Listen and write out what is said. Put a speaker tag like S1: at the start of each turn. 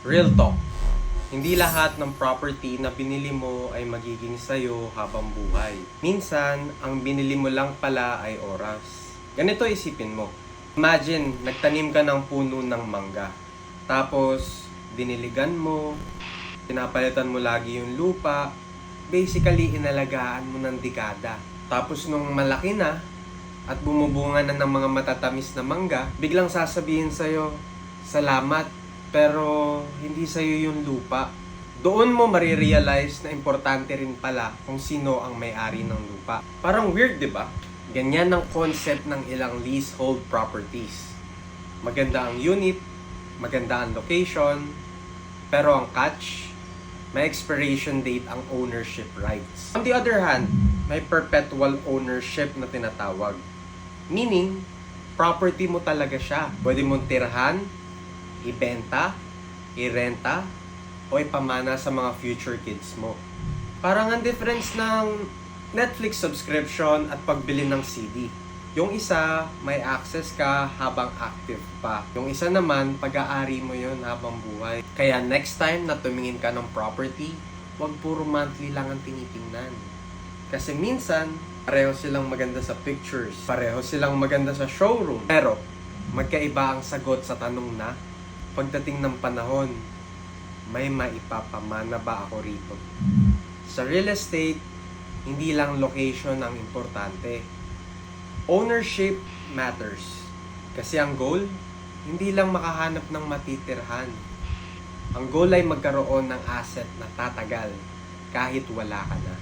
S1: Real talk. Hindi lahat ng property na binili mo ay magiging sayo habang buhay. Minsan, ang binili mo lang pala ay oras. Ganito isipin mo. Imagine, nagtanim ka ng puno ng mangga. Tapos, diniligan mo, pinapalitan mo lagi yung lupa. Basically, inalagaan mo ng dekada. Tapos nung malaki na, at bumubunga na ng mga matatamis na mangga, biglang sasabihin sa'yo, salamat, pero hindi sa'yo yung lupa. Doon mo marirealize na importante rin pala kung sino ang may-ari ng lupa. Parang weird, di ba? Ganyan ang concept ng ilang leasehold properties. Maganda ang unit, maganda ang location, pero ang catch, may expiration date ang ownership rights. On the other hand, may perpetual ownership na tinatawag. Meaning, property mo talaga siya. Pwede mong tirahan, ibenta, irenta, o ipamana sa mga future kids mo. Parang ang difference ng Netflix subscription at pagbili ng CD. Yung isa, may access ka habang active pa. Yung isa naman, pag-aari mo yun habang buhay. Kaya next time na tumingin ka ng property, wag puro monthly lang ang tinitingnan. Kasi minsan, pareho silang maganda sa pictures, pareho silang maganda sa showroom. Pero, magkaiba ang sagot sa tanong na, pagdating ng panahon, may maipapamana ba ako rito? Sa real estate, hindi lang location ang importante. Ownership matters. Kasi ang goal, hindi lang makahanap ng matitirhan. Ang goal ay magkaroon ng asset na tatagal kahit wala ka na.